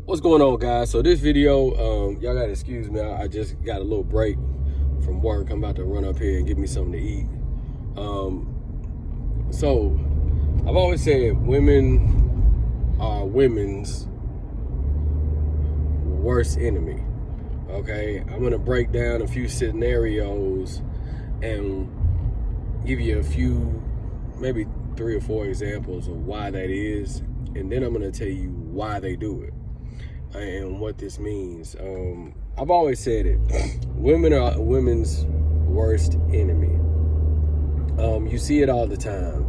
What's going on, guys? So this video, y'all gotta excuse me, I just got a little break from work. I'm about to run up here and get me something to eat. So I've always said women are women's worst enemy. Okay, I'm gonna break down a few scenarios and give you a few, maybe 3 or 4 examples of why that is, and then I'm gonna tell you why they do it and what this means. I've always said it. Women are women's worst enemy. You see it all the time.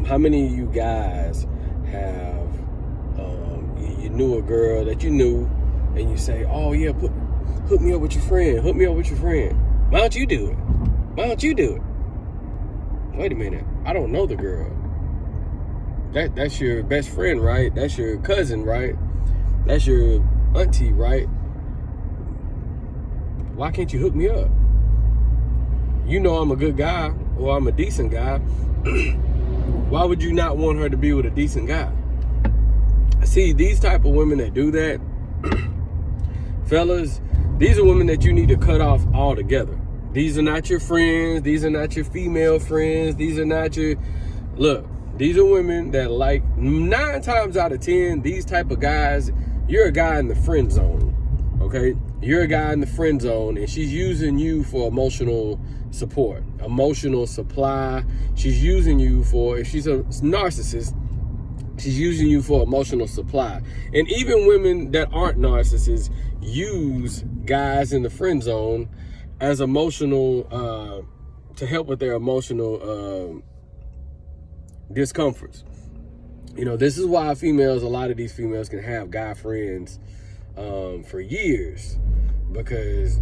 How many of you guys have, you knew a girl that you knew and you say, oh yeah, hook me up with your friend, hook me up with your friend. Why don't you do it? Why don't you do it? Wait a minute, I don't know the girl. That's your best friend, right? That's your cousin, right? That's your auntie, right? Why can't you hook me up? You know I'm a good guy, or I'm a decent guy. Why would you not want her to be with a decent guy? See, these type of women that do that, fellas, these are women that you need to cut off altogether. These are not your friends. These are not your female friends. These are not your, look, these are women that, like, 9 times out of 10, these type of guys, you're a guy in the friend zone, okay? You're a guy in the friend zone, and she's using you for emotional support, emotional supply. She's using you for, if she's a narcissist, she's using you for emotional supply. And even women that aren't narcissists use guys in the friend zone as emotional, to help with their emotional discomforts. You know, this is why females, a lot of these females can have guy friends for years, because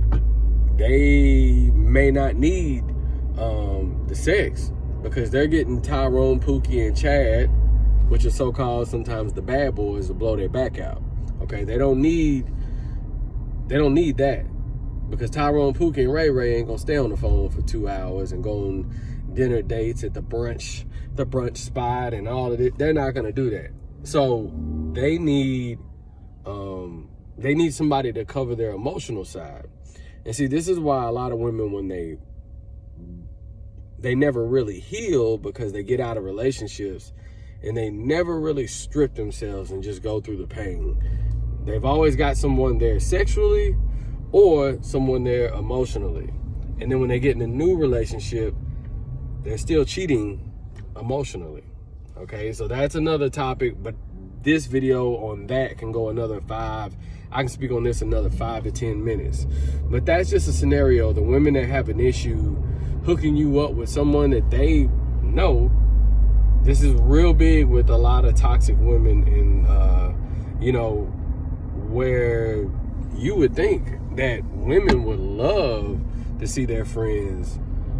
they may not need the sex, because they're getting Tyrone, Pookie, and Chad, which are so-called sometimes the bad boys, to blow their back out. Okay, they don't need that, because Tyrone, Pookie, and Ray Ray ain't gonna stay on the phone for 2 hours and go on dinner dates at the brunch spot and all of it. They're not gonna do that. So they need somebody to cover their emotional side. And see, this is why a lot of women, when they never really heal, because they get out of relationships and they never really strip themselves and just go through the pain. They've always got someone there sexually or someone there emotionally. And then when they get in a new relationship, they're still cheating emotionally. Okay, so that's another topic, but this video on that can go another 5. I can speak on this another 5 to 10 minutes. But that's just a scenario. The women that have an issue hooking you up with someone that they know, this is real big with a lot of toxic women in, you know, where you would think that women would love to see their friends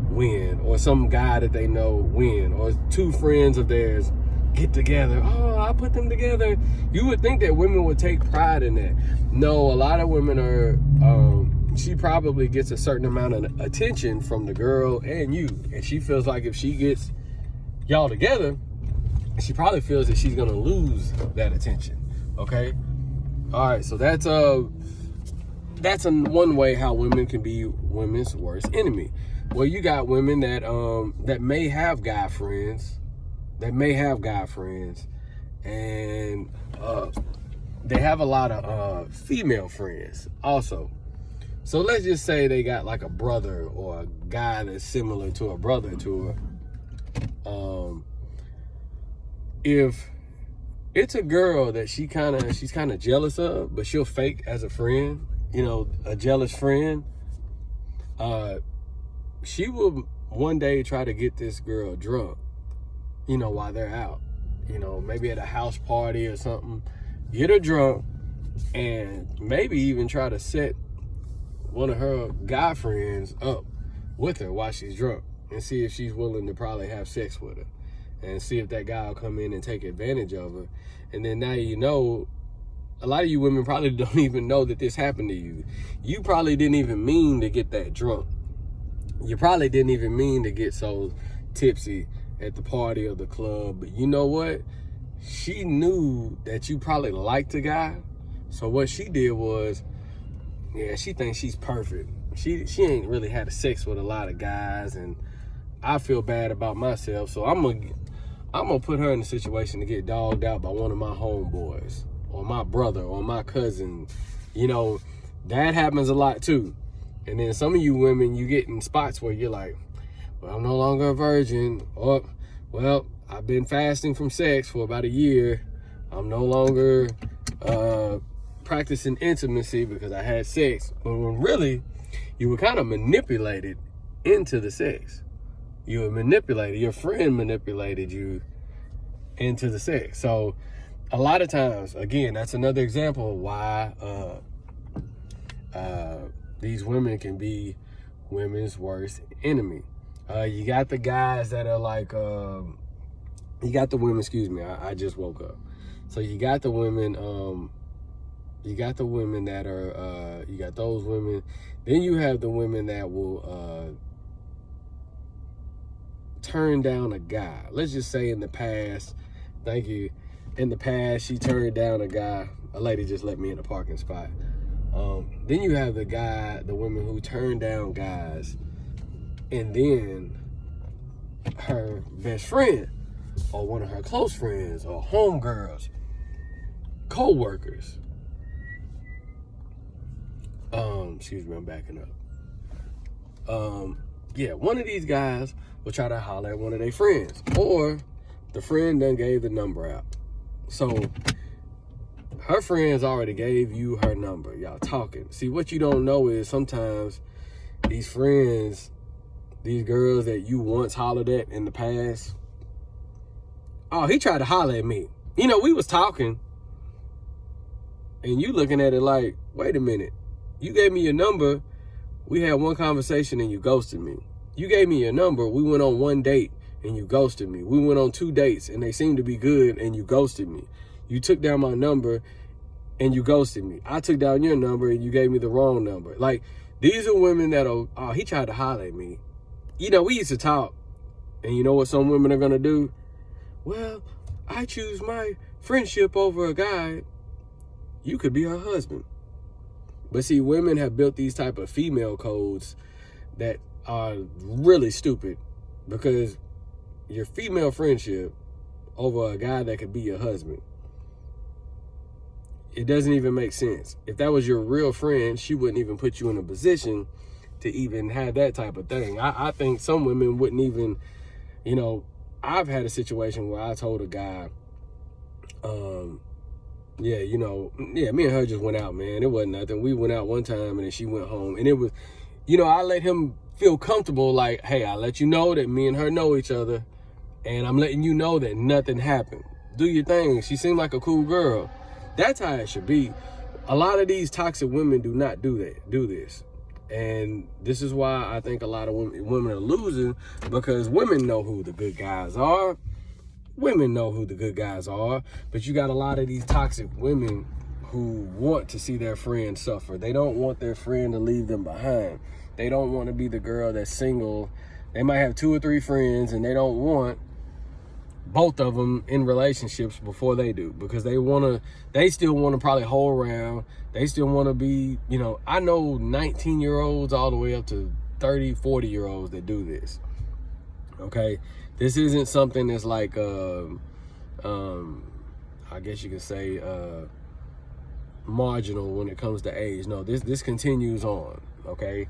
win, or some guy that they know win, or 2 friends of theirs get together. Oh, I put them together. You would think that women would take pride in that. No, a lot of women are, she probably gets a certain amount of attention from the girl and you, and she feels like if she gets y'all together, she probably feels that she's gonna lose that attention. Okay, all right, so that's one way how women can be women's worst enemy. Well, you got women that that may have guy friends, and they have a lot of female friends also. So let's just say they got like a brother or a guy that's similar to a brother to her. If it's a girl that she's kind of jealous of, but she'll fake as a friend, you know, a jealous friend, she will one day try to get this girl drunk, you know, while they're out, you know, maybe at a house party or something, get her drunk, and maybe even try to set one of her guy friends up with her while she's drunk, and see if she's willing to probably have sex with her, and see if that guy will come in and take advantage of her. And then now, you know, a lot of you women probably don't even know that this happened to you. You probably didn't even mean to get that drunk. You probably didn't even mean to get so tipsy at the party or the club. But you know what? She knew that you probably liked the guy. So what she did was, yeah, she thinks she's perfect. She ain't really had sex with a lot of guys, and I feel bad about myself. So I'm gonna put her in a situation to get dogged out by one of my homeboys or my brother or my cousin. You know, that happens a lot too. And then some of you women, you get in spots where you're like, well, I'm no longer a virgin, or, well, I've been fasting from sex for about a year. I'm no longer practicing intimacy because I had sex. But when really, you were kind of manipulated into the sex. You were manipulated. Your friend manipulated you into the sex. So a lot of times, again, that's another example of why these women can be women's worst enemy. You got the guys that are like, you got the women, excuse me, I just woke up. So you got the women, you got those women. Then you have the women that will turn down a guy. Let's just say in the past, thank you, in the past, she turned down a guy. A lady just let me in a parking spot. Then you have the women who turn down guys, and then her best friend or one of her close friends or homegirls, co-workers. Excuse me, I'm backing up. Yeah, one of these guys will try to holler at one of their friends, or the friend done gave the number out. So her friends already gave you her number. Y'all talking. See, what you don't know is sometimes these friends, these girls that you once hollered at in the past, oh, he tried to holler at me. You know, we was talking, and you looking at it like, wait a minute. You gave me your number. We had one conversation and you ghosted me. You gave me your number. We went on one date and you ghosted me. We went on 2 dates and they seemed to be good and you ghosted me. You took down my number and you ghosted me. I took down your number and you gave me the wrong number. Like, these are women that are, oh, he tried to holler at me. You know, we used to talk, and you know what some women are going to do? Well, I choose my friendship over a guy. You could be her husband. But see, women have built these type of female codes that are really stupid, because your female friendship over a guy that could be your husband, it doesn't even make sense. If that was your real friend, she wouldn't even put you in a position to even have that type of thing. I think some women wouldn't even, you know, I've had a situation where I told a guy, me and her just went out, man. It wasn't nothing. We went out one time and then she went home. And it was, you know, I let him feel comfortable, like, hey, I let you know that me and her know each other, and I'm letting you know that nothing happened. Do your thing. She seemed like a cool girl. That's how it should be. A lot of these toxic women do not do this. And this is why I think a lot of women are losing, because women know who the good guys are. Women know who the good guys are, but you got a lot of these toxic women who want to see their friend suffer. They don't want their friend to leave them behind. They don't want to be the girl that's single. They might have 2 or 3 friends, and they don't want both of them in relationships before they do, because they still want to probably hold around. They still want to be, you know, I know 19-year-olds all the way up to 30, 40-year-olds that do this. Okay. This isn't something that's like, I guess you could say, marginal when it comes to age. No, this continues on. Okay.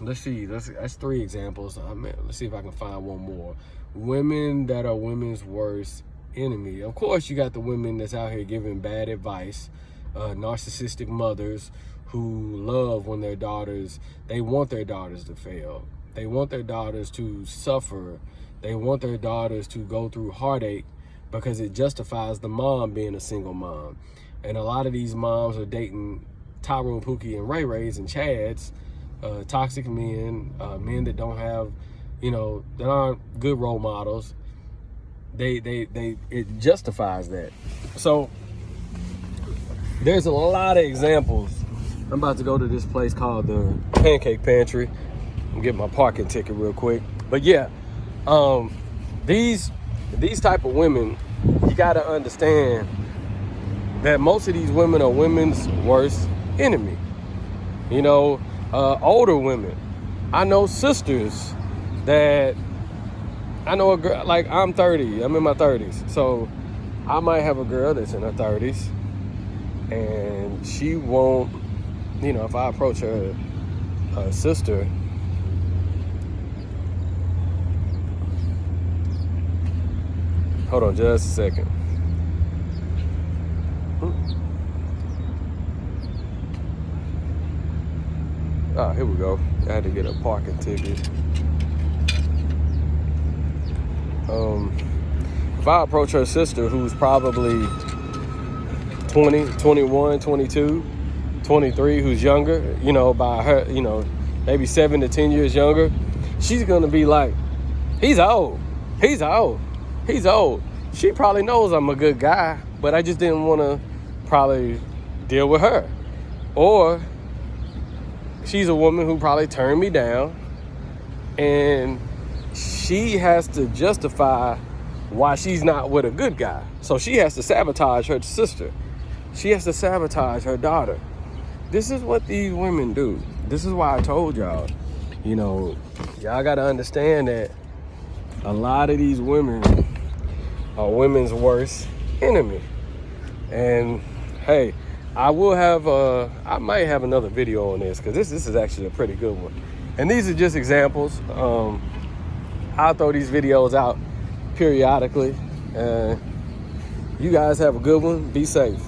Let's see. That's 3 examples. Let's see if I can find one more. Women that are women's worst enemy. Of course, you got the women that's out here giving bad advice, narcissistic mothers who love when they want their daughters to fail. They want their daughters to suffer. They want their daughters to go through heartache because it justifies the mom being a single mom. And a lot of these moms are dating Tyrone, Pookie, and Ray Rays and Chads, toxic men, men that don't have, you know, that aren't good role models. It justifies that. So there's a lot of examples. I'm about to go to this place called the Pancake Pantry. I'm getting my parking ticket real quick. But yeah, these type of women, you gotta understand that most of these women are women's worst enemy. You know, older women. I know sisters that, I know a girl, like I'm 30, I'm in my 30s. So I might have a girl that's in her 30s and she won't, you know, if I approach her sister, hold on just a second. Ah, here we go. I had to get a parking ticket. If I approach her sister, who's probably 20, 21, 22, 23, who's younger, you know, by her, you know, maybe 7 to 10 years younger, she's gonna be like, he's old. She probably knows I'm a good guy, but I just didn't want to probably deal with her. Or she's a woman who probably turned me down, and she has to justify why she's not with a good guy. So she has to sabotage her sister. She has to sabotage her daughter. This is what these women do. This is why I told y'all, you know, y'all got to understand that a lot of these women are women's worst enemy. And hey, I might have another video on this, because this is actually a pretty good one. And these are just examples. I'll throw these videos out periodically. You guys have a good one. Be safe.